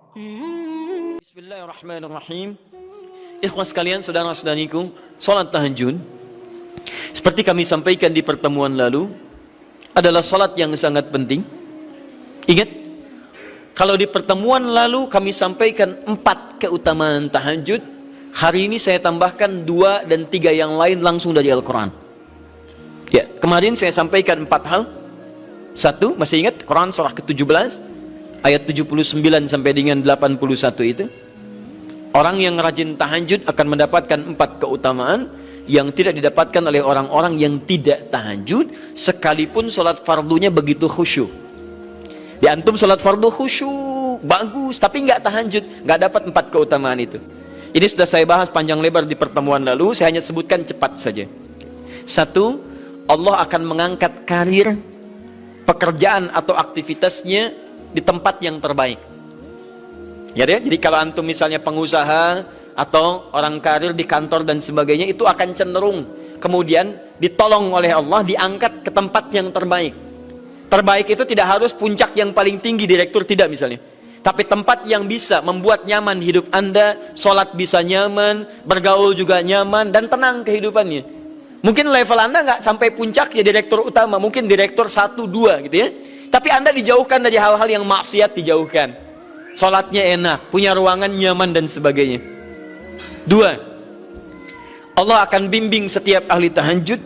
Bismillahirrahmanirrahim. Ikhwas sekalian, saudara-saudariku, salat tahajud seperti kami sampaikan di pertemuan lalu adalah salat yang sangat penting. Ingat, kalau di pertemuan lalu kami sampaikan 4 keutamaan tahajud, hari ini saya tambahkan 2 dan 3 yang lain langsung dari Al-Quran. Ya, kemarin saya sampaikan 4 hal. 1, masih ingat Quran surah ke-17 ayat 79 sampai dengan 81 itu. Orang yang rajin tahajud akan mendapatkan 4 keutamaan yang tidak didapatkan oleh orang-orang yang tidak tahajud, sekalipun sholat fardunya begitu khusyuk. Di antum sholat fardu khusyuk, bagus, tapi nggak tahajud, nggak dapat 4 keutamaan itu. Ini sudah saya bahas panjang lebar di pertemuan lalu, saya hanya sebutkan cepat saja. 1, Allah akan mengangkat karir, pekerjaan atau aktivitasnya di tempat yang terbaik. Ya, jadi kalau antum misalnya pengusaha atau orang karir di kantor dan sebagainya, itu akan cenderung kemudian ditolong oleh Allah, diangkat ke tempat yang terbaik. Terbaik itu tidak harus puncak yang paling tinggi, direktur, tidak misalnya, tapi tempat yang bisa membuat nyaman hidup Anda, sholat bisa nyaman, bergaul juga nyaman, dan tenang kehidupannya. Mungkin level Anda nggak sampai puncak ya direktur utama, mungkin direktur 1, 2 gitu ya, tapi Anda dijauhkan dari hal-hal yang maksiat, dijauhkan. Sholatnya enak, punya ruangan nyaman dan sebagainya. 2, Allah akan bimbing setiap ahli tahajud.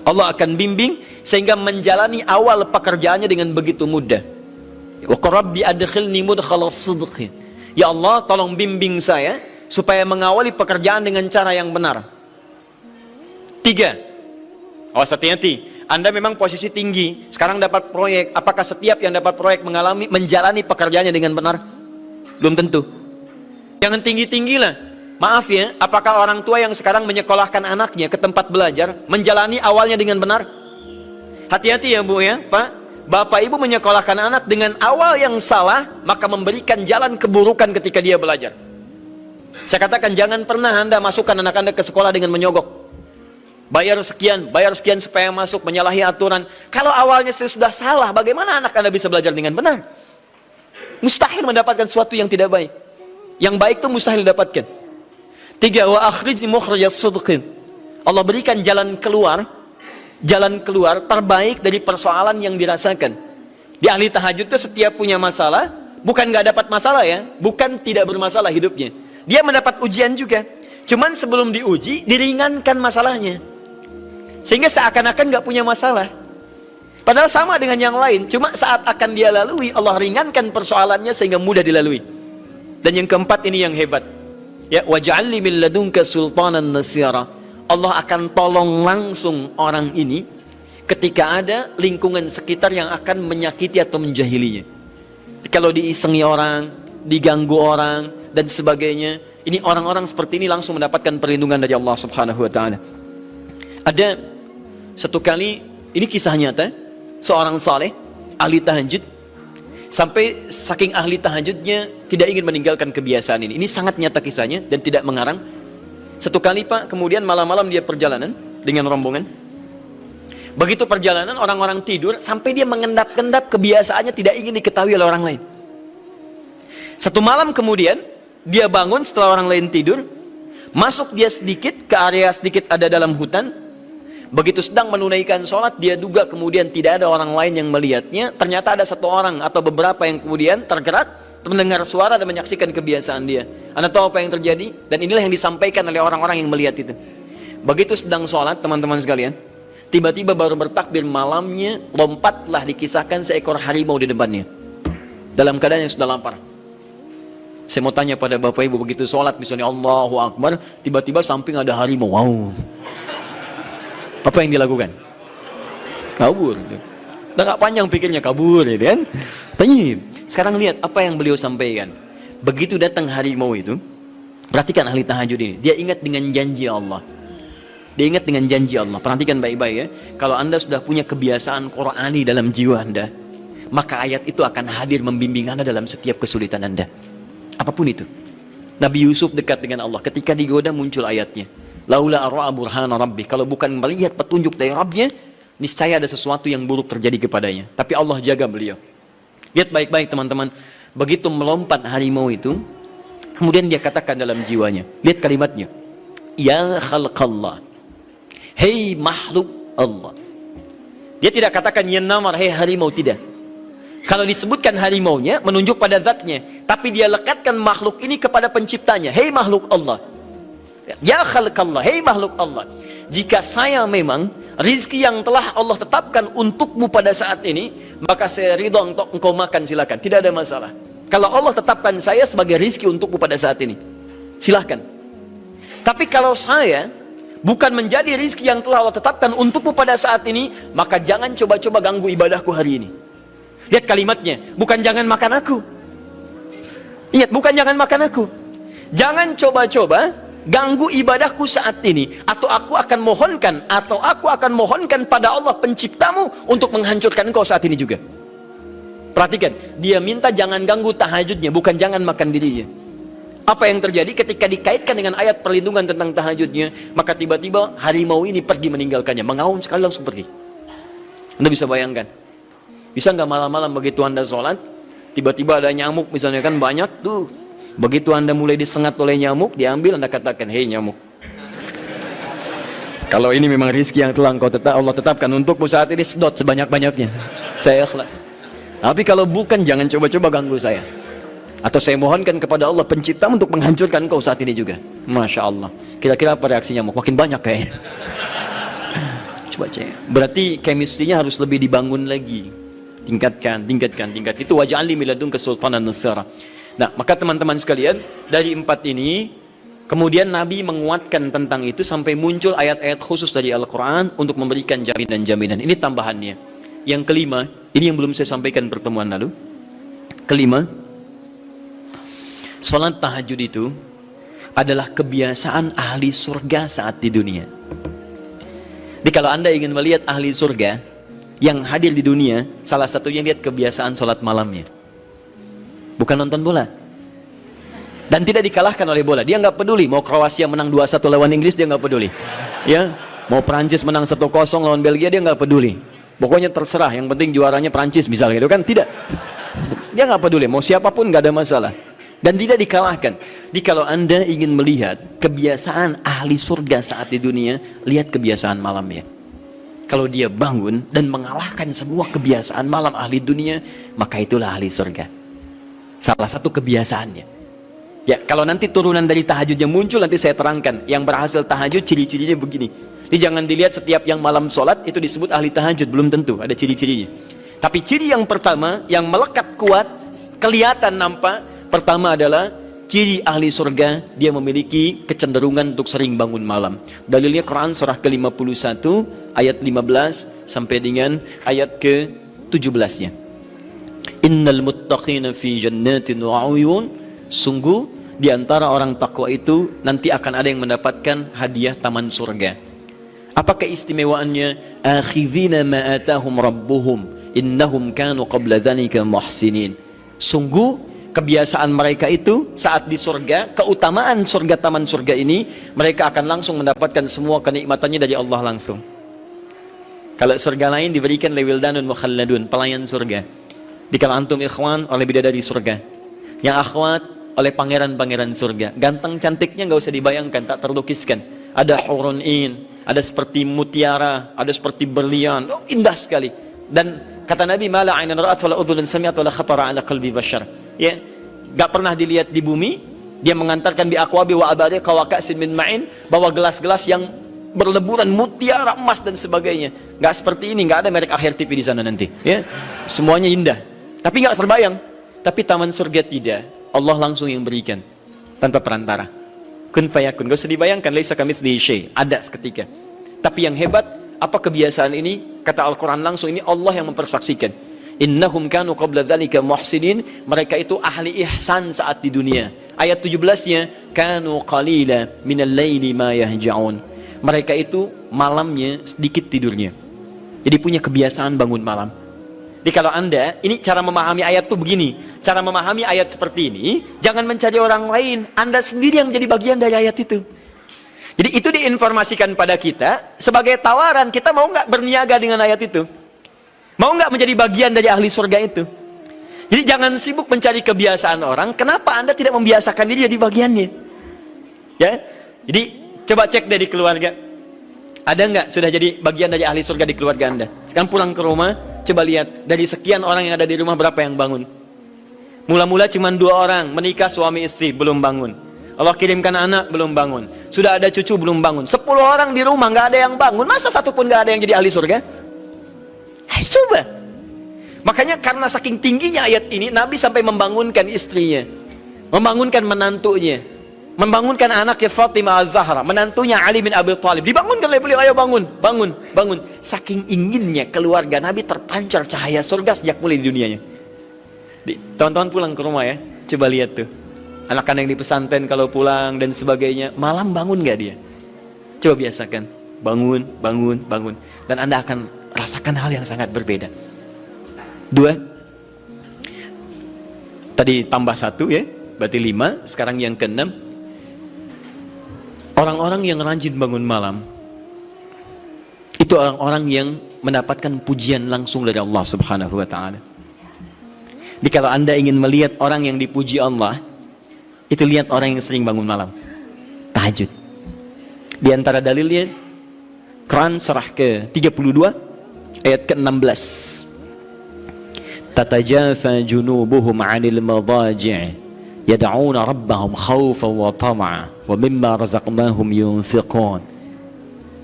Allah akan bimbing sehingga menjalani awal pekerjaannya dengan begitu mudah. Wa rabbi adkhilni mudkhala sidq. Ya Allah, tolong bimbing saya supaya mengawali pekerjaan dengan cara yang benar. 3, awas hati-hati. Anda memang posisi tinggi, sekarang dapat proyek. Apakah setiap yang dapat proyek menjalani pekerjaannya dengan benar? Belum tentu. Jangan tinggi-tinggilah. Maaf ya, apakah orang tua yang sekarang menyekolahkan anaknya ke tempat belajar menjalani awalnya dengan benar? Hati-hati ya Bu ya, Pak. Bapak Ibu menyekolahkan anak dengan awal yang salah, maka memberikan jalan keburukan ketika dia belajar. Saya katakan, jangan pernah Anda masukkan anak Anda ke sekolah dengan menyogok. Bayar sekian supaya masuk, menyalahi aturan. Kalau awalnya sudah salah, bagaimana anak Anda bisa belajar dengan benar? Mustahil mendapatkan sesuatu yang tidak baik. Yang baik itu mustahil didapatkan. 3, wa akhrijni mukhrajas sidqin. Allah berikan jalan keluar terbaik dari persoalan yang dirasakan. Di ahli tahajud itu setiap punya masalah, bukan nggak dapat masalah ya, bukan tidak bermasalah hidupnya. Dia mendapat ujian juga. Cuman sebelum diuji, diringankan masalahnya. Sehingga seakan-akan nggak punya masalah. Padahal sama dengan yang lain. Cuma saat akan dia lalui, Allah ringankan persoalannya sehingga mudah dilalui. Dan yang keempat ini yang hebat. Ya, waj'alni min ladunka sultanan nasira. Allah akan tolong langsung orang ini ketika ada lingkungan sekitar yang akan menyakiti atau menjahilinya. Kalau diisengi orang, diganggu orang, dan sebagainya, ini orang-orang seperti ini langsung mendapatkan perlindungan dari Allah Subhanahu wa Ta'ala. Ada satu kali, ini kisah nyata, seorang saleh, ahli tahajud, sampai saking ahli tahajudnya tidak ingin meninggalkan kebiasaan ini. Ini sangat nyata kisahnya dan tidak mengarang. Satu kali Pak, kemudian malam-malam dia perjalanan dengan rombongan. Begitu perjalanan, orang-orang tidur, sampai dia mengendap-endap, kebiasaannya tidak ingin diketahui oleh orang lain. Satu malam kemudian, dia bangun setelah orang lain tidur, masuk dia sedikit ke area sedikit ada dalam hutan. Begitu sedang menunaikan sholat, dia duga kemudian tidak ada orang lain yang melihatnya. Ternyata ada satu orang atau beberapa yang kemudian tergerak, mendengar suara dan menyaksikan kebiasaan dia. Anda tahu apa yang terjadi? Dan inilah yang disampaikan oleh orang-orang yang melihat itu. Begitu sedang sholat, teman-teman sekalian, tiba-tiba baru bertakbir malamnya, lompatlah dikisahkan seekor harimau di depannya, dalam keadaan yang sudah lapar. Saya mau tanya pada Bapak Ibu, begitu sholat misalnya Allahu Akbar, tiba-tiba samping ada harimau, wow, apa yang dilakukan? Kabur. Udah gak panjang pikirnya, kabur ya kan? Tapi sekarang lihat apa yang beliau sampaikan. Begitu datang harimau itu, perhatikan ahli tahajud ini, dia ingat dengan janji Allah. Dia ingat dengan janji Allah. Perhatikan baik-baik ya. Kalau Anda sudah punya kebiasaan Qur'ani dalam jiwa Anda, maka ayat itu akan hadir membimbing Anda dalam setiap kesulitan Anda. Apapun itu. Nabi Yusuf dekat dengan Allah, ketika digoda muncul ayatnya. Laula arra'a burhana rabbi. Kalau bukan melihat petunjuk dari Rabbnya, niscaya ada sesuatu yang buruk terjadi kepadanya. Tapi Allah jaga beliau. Lihat baik-baik teman-teman. Begitu melompat harimau itu, kemudian dia katakan dalam jiwanya, lihat kalimatnya, ya khalqallah, hei makhluk Allah. Dia tidak katakan ya namar, hei harimau, tidak. Kalau disebutkan harimaunya menunjuk pada zatnya, tapi dia lekatkan makhluk ini kepada penciptanya, hei makhluk Allah, ya khalqallah, hei makhluk Allah. Jika saya memang rizki yang telah Allah tetapkan untukmu pada saat ini, maka saya ridho untuk engkau makan, silakan, tidak ada masalah. Kalau Allah tetapkan saya sebagai rizki untukmu pada saat ini, silahkan. Tapi kalau saya bukan menjadi rizki yang telah Allah tetapkan untukmu pada saat ini, maka jangan coba-coba ganggu ibadahku hari ini. Lihat kalimatnya, bukan jangan makan aku. Ingat, bukan jangan makan aku. Jangan coba-coba ganggu ibadahku saat ini, atau aku akan mohonkan pada Allah penciptamu untuk menghancurkan engkau saat ini juga. Perhatikan, dia minta jangan ganggu tahajudnya, bukan jangan makan dirinya. Apa yang terjadi ketika dikaitkan dengan ayat perlindungan tentang tahajudnya, maka tiba-tiba harimau ini pergi meninggalkannya, mengaum sekali langsung pergi. Anda bisa bayangkan, bisa nggak malam-malam begitu Anda sholat, tiba-tiba ada nyamuk misalnya, kan banyak tuh. Begitu Anda mulai disengat oleh nyamuk, diambil, Anda katakan, hei nyamuk, kalau ini memang rizki yang telah Allah tetapkan untukmu saat ini, sedot sebanyak-banyaknya, saya ikhlas. Tapi kalau bukan, jangan coba-coba ganggu saya. Atau saya mohonkan kepada Allah pencipta untuk menghancurkan kau saat ini juga. Masya Allah. Kira-kira apa reaksi nyamuk? Makin banyak kayaknya. Coba cek. Berarti chemistry-nya harus lebih dibangun lagi. Tingkatkan. Itu waj'alni min ladunka sultanan nasira. Nah, maka teman-teman sekalian, dari 4 ini, kemudian Nabi menguatkan tentang itu sampai muncul ayat-ayat khusus dari Al-Quran untuk memberikan jaminan-jaminan. Ini tambahannya. Yang kelima, ini yang belum saya sampaikan pertemuan lalu. Kelima, sholat tahajud itu adalah kebiasaan ahli surga saat di dunia. Jadi kalau Anda ingin melihat ahli surga yang hadir di dunia, salah satunya lihat kebiasaan sholat malamnya. Bukan nonton bola. Dan tidak dikalahkan oleh bola. Dia nggak peduli mau Kroasia menang 2-1 lawan Inggris, dia nggak peduli. Ya, mau Prancis menang 1-0 lawan Belgia, dia nggak peduli. Pokoknya terserah, yang penting juaranya Prancis misalnya, gitu kan? Tidak. Dia nggak peduli, mau siapapun nggak ada masalah. Dan tidak dikalahkan. Jadi kalau Anda ingin melihat kebiasaan ahli surga saat di dunia, lihat kebiasaan malamnya. Kalau dia bangun dan mengalahkan semua kebiasaan malam ahli dunia, maka itulah ahli surga. Salah satu kebiasaannya. Ya, kalau nanti turunan dari tahajud yang muncul, nanti saya terangkan. Yang berhasil tahajud, ciri-cirinya begini. Jadi jangan dilihat setiap yang malam sholat itu disebut ahli tahajud, belum tentu, ada ciri-cirinya. Tapi ciri yang pertama, yang melekat kuat, kelihatan nampak, pertama adalah ciri ahli surga, dia memiliki kecenderungan untuk sering bangun malam. Dalilnya Quran surah ke-51 ayat 15 sampai dengan ayat ke-17-nya. Innal muttaqina fi jannatin wa 'uyun, sungguh di antara orang takwa itu nanti akan ada yang mendapatkan hadiah taman surga. Apa keistimewaannya? Akhidhina ma atahum rabbuhum innahum kanu qabla dzalika muhsinin. Sungguh kebiasaan mereka itu saat di surga, keutamaan surga, taman surga ini, mereka akan langsung mendapatkan semua kenikmatannya dari Allah langsung. Kalau surga lain diberikan lewildanun mukhalladun, pelayan surga. Di kalau antum ikhwan oleh bidadari surga, yang akhwat oleh pangeran-pangeran surga. Ganteng cantiknya nggak usah dibayangkan, tak terlukiskan. Ada hurun in, ada seperti mutiara, ada seperti berlian, oh, indah sekali. Dan kata Nabi, mala ainan ra'at wala udhunun sami'at wala khatara ala qalbi bashar. Ya, gak pernah dilihat di bumi. Dia mengantarkan bi aqwabi wa abari qawaqasin min ma'in, bawa gelas-gelas yang berleburan mutiara, emas dan sebagainya. Gak seperti ini, gak ada merek Akhir TV di sana nanti. Ya, semuanya indah. Tapi gak terbayang. Tapi taman surga tidak. Allah langsung yang berikan tanpa perantara. Kun fayakun, gak usah dibayangkan, laisa kamitslihi syai', ada seketika. Tapi yang hebat, apa kebiasaan ini? Kata Al-Quran langsung, ini Allah yang mempersaksikan. Innahum kanu qabla dzalika muhsinin, mereka itu ahli ihsan saat di dunia. Ayat 17-nya, kanu qalila minal laili ma yahja'un. Mereka itu malamnya sedikit tidurnya. Jadi punya kebiasaan bangun malam. Jadi kalau Anda, ini cara memahami ayat itu begini. Cara memahami ayat seperti ini, jangan mencari orang lain. Anda sendiri yang menjadi bagian dari ayat itu. Jadi itu diinformasikan pada kita sebagai tawaran. Kita mau nggak berniaga dengan ayat itu? Mau nggak menjadi bagian dari ahli surga itu? Jadi jangan sibuk mencari kebiasaan orang. Kenapa Anda tidak membiasakan diri jadi bagiannya? Ya, jadi coba cek dari keluarga. Ada nggak sudah jadi bagian dari ahli surga di keluarga Anda? Sekarang pulang ke rumah, coba lihat dari sekian orang yang ada di rumah berapa yang bangun? Mula-mula cuma 2 orang menikah suami istri belum bangun. Allah kirimkan anak belum bangun. Sudah ada cucu belum bangun. 10 orang di rumah nggak ada yang bangun. Masa satu pun nggak ada yang jadi ahli surga? Ayo coba. Makanya karena saking tingginya ayat ini, Nabi sampai membangunkan istrinya, membangunkan menantunya, membangunkan anaknya Fatimah Az-Zahra, menantunya Ali bin Abi Thalib. Dibangunkan oleh beliau, ayo bangun, bangun, bangun. Saking inginnya keluarga Nabi terpancar cahaya surga sejak mulai di dunianya. Teman-teman pulang ke rumah ya, coba lihat tuh. Anak-anak yang di pesantren kalau pulang dan sebagainya, malam bangun gak dia? Coba biasakan, bangun, bangun, bangun. Dan Anda akan rasakan hal yang sangat berbeda. 2. Tadi tambah 1 ya, berarti 5. Sekarang yang ke-6. Orang-orang yang rajin bangun malam, itu orang-orang yang mendapatkan pujian langsung dari Allah Subhanahu wa ta'ala. Jadi kalau Anda ingin melihat orang yang dipuji Allah, itu lihat orang yang sering bangun malam, tahajud. Di antara dalilnya, Quran surah ke-32 ayat ke-16. Tatajafa junubuhum 'anil madaji' yad'una rabbahum khaufan wa tama'a wa mimma razaqnahum yunfiqun.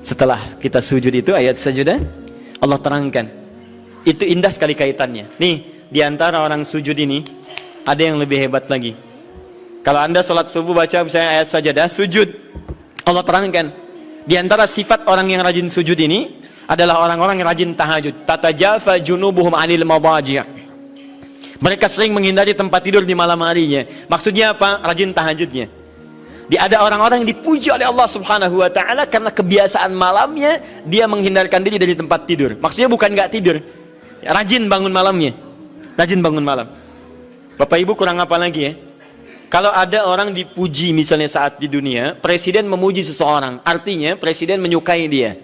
Setelah kita sujud itu ayat sajudah, Allah terangkan. Itu indah sekali kaitannya. Nih, di antara orang sujud ini ada yang lebih hebat lagi. Kalau Anda sholat subuh baca misalnya ayat sajadah, sujud, Allah terangkan di antara sifat orang yang rajin sujud ini adalah orang-orang yang rajin tahajud. Tatajafa junubuhum 'anil madaji'. Mereka sering menghindari tempat tidur di malam harinya. Maksudnya apa? Rajin tahajudnya. Ada orang-orang yang dipuji oleh Allah Subhanahu wa ta'ala karena kebiasaan malamnya dia menghindarkan diri dari tempat tidur. Maksudnya bukan nggak tidur, rajin bangun malamnya. Rajin bangun malam. Bapak Ibu kurang apa lagi ya? Kalau ada orang dipuji misalnya saat di dunia, presiden memuji seseorang, artinya presiden menyukai dia.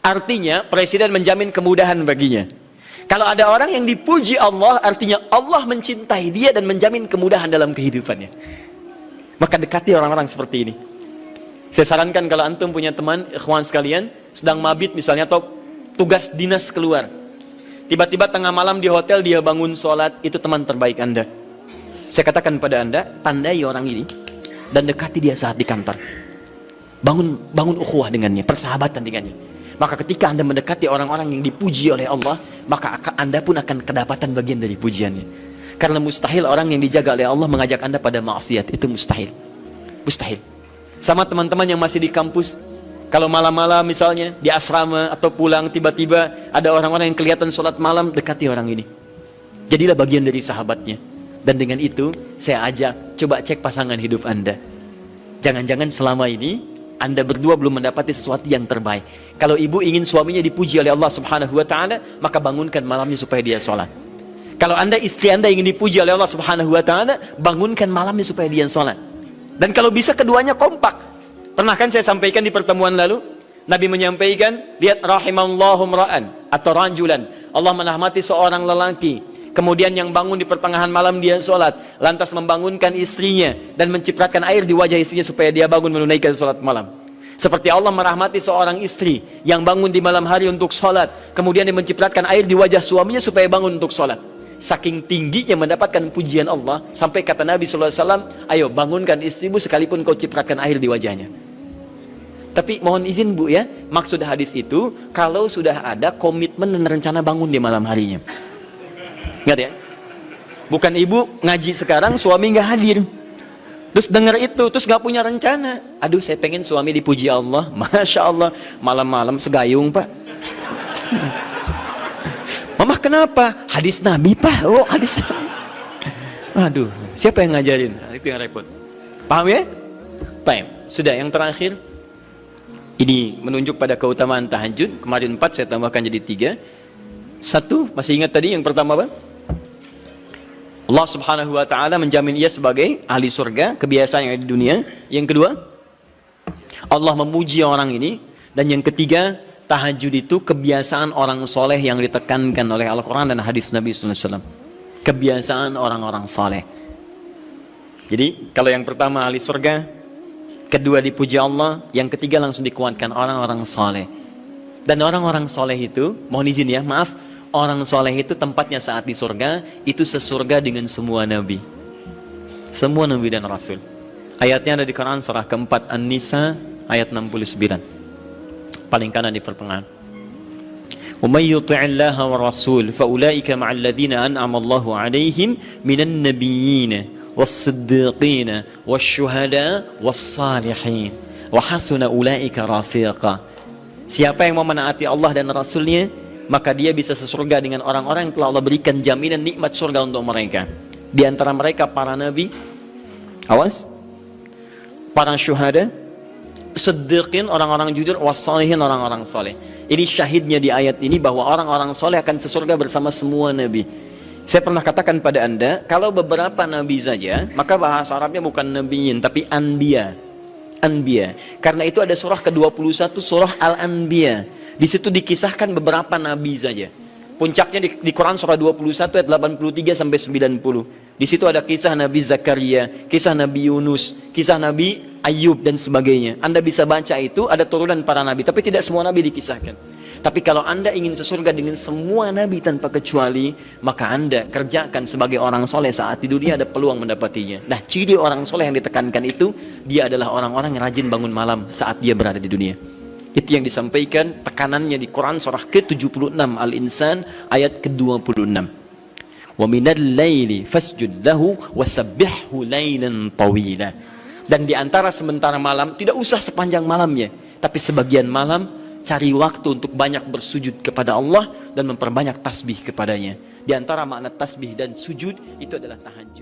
Artinya presiden menjamin kemudahan baginya. Kalau ada orang yang dipuji Allah, artinya Allah mencintai dia dan menjamin kemudahan dalam kehidupannya. Maka dekati orang-orang seperti ini. Saya sarankan kalau antum punya teman, ikhwan sekalian, sedang mabit misalnya atau tugas dinas keluar, tiba-tiba tengah malam di hotel dia bangun sholat, itu teman terbaik Anda. Saya katakan pada Anda, tandai orang ini dan dekati dia saat di kantor. Bangun ukhuwah dengannya, persahabatan dengannya. Maka ketika Anda mendekati orang-orang yang dipuji oleh Allah, maka Anda pun akan kedapatan bagian dari pujiannya. Karena mustahil orang yang dijaga oleh Allah mengajak Anda pada maksiat, itu mustahil. Mustahil. Sama teman-teman yang masih di kampus, kalau malam-malam misalnya di asrama atau pulang tiba-tiba ada orang-orang yang kelihatan sholat malam, dekati orang ini. Jadilah bagian dari sahabatnya. Dan dengan itu saya ajak, coba cek pasangan hidup Anda. Jangan-jangan selama ini Anda berdua belum mendapati sesuatu yang terbaik. Kalau ibu ingin suaminya dipuji oleh Allah Subhanahu wa ta'ala, maka bangunkan malamnya supaya dia sholat. Kalau istri Anda ingin dipuji oleh Allah Subhanahu wa ta'ala, bangunkan malamnya supaya dia sholat. Dan kalau bisa keduanya kompak. Pernah kan saya sampaikan di pertemuan lalu, Nabi menyampaikan, lihat rahimallahu ra'an atau rajulan, Allah merahmati seorang lelaki, kemudian yang bangun di pertengahan malam dia sholat, lantas membangunkan istrinya dan mencipratan air di wajah istrinya supaya dia bangun menunaikan sholat malam. Seperti Allah merahmati seorang istri yang bangun di malam hari untuk sholat, kemudian dia mencipratan air di wajah suaminya supaya bangun untuk sholat. Saking tingginya mendapatkan pujian Allah, sampai kata Nabi SAW, ayo bangunkan istrimu sekalipun kau cipratkan air di wajahnya. Tapi mohon izin Bu ya, maksud hadis itu kalau sudah ada komitmen dan rencana bangun di malam harinya. Ingat ya, bukan ibu ngaji sekarang suami nggak hadir, terus dengar itu terus nggak punya rencana. Aduh, saya pengen suami dipuji Allah, masya Allah, malam-malam segayung Pak. Mama kenapa? Hadis Nabi Pak. Oh hadis Nabi. Aduh, siapa yang ngajarin? Itu yang repot. Paham ya? Baik, sudah yang terakhir. Ini menunjuk pada keutamaan tahajud. Kemarin 4, saya tambahkan jadi 3. 1, masih ingat tadi yang pertama apa? Allah Subhanahu wa ta'ala menjamin ia sebagai ahli surga, kebiasaan yang ada di dunia. Yang kedua, Allah memuji orang ini. Dan yang ketiga, tahajud itu kebiasaan orang soleh yang ditekankan oleh Al-Quran dan hadis Nabi SAW. kebiasaan orang-orang saleh. Jadi kalau yang pertama ahli surga, kedua dipuji Allah, yang ketiga langsung dikuatkan orang-orang saleh. Dan orang-orang saleh itu, mohon izin ya, maaf, orang saleh itu tempatnya saat di surga itu sesurga dengan semua nabi. Semua nabi dan rasul. Ayatnya ada di Quran surah keempat An-Nisa ayat 69. Paling kanan di pertengahan. وَمَنْ يُطِعِ اللَّهَ وَالرَّسُولَ فَأُولَٰئِكَ مَعَ الَّذِينَ أَنْعَمَ اللَّهُ عَلَيْهِمْ مِنَ النَّبِيِّينَ وَالصِّدِّيقِينَ وَالشُّهَدَاءِ وَالصَّالِحِينَ وَحَسُنَ أُولَٰئِكَ رَفِيقًا. Siapa yang mau menaati Allah dan Rasulnya, maka dia bisa sesurga dengan orang-orang yang telah Allah berikan jaminan nikmat surga untuk mereka. Di antara mereka para nabi, awas, para syuhada, siddiqin, orang-orang jujur, wassalihin, orang-orang saleh. Ini syahidnya di ayat ini bahwa orang-orang soleh akan sesurga bersama semua nabi. Saya pernah katakan pada anda, kalau beberapa nabi saja, maka bahasa Arabnya bukan nabiyin, tapi anbiya. Anbiya. Karena itu ada surah ke-21, surah Al-Anbiya. Di situ dikisahkan beberapa nabi saja. Puncaknya di Quran surah 21 ayat 83 sampai 90. Di situ ada kisah Nabi Zakaria, kisah Nabi Yunus, kisah Nabi Ayub dan sebagainya. Anda bisa baca itu, ada turunan para nabi, tapi tidak semua nabi dikisahkan. Tapi kalau Anda ingin sesurga dengan semua nabi tanpa kecuali, maka Anda kerjakan sebagai orang soleh saat di dunia, ada peluang mendapatinya. Nah, ciri orang soleh yang ditekankan itu, dia adalah orang-orang yang rajin bangun malam saat dia berada di dunia. Itu yang disampaikan tekanannya di Quran surah ke-76 Al-Insan ayat ke-26. Wa minal laili fasjud lahu wasabbihhu lailan tawila. Dan di antara sementara malam, tidak usah sepanjang malamnya, tapi sebagian malam cari waktu untuk banyak bersujud kepada Allah dan memperbanyak tasbih kepadanya. Di antara makna tasbih dan sujud itu adalah tahajud.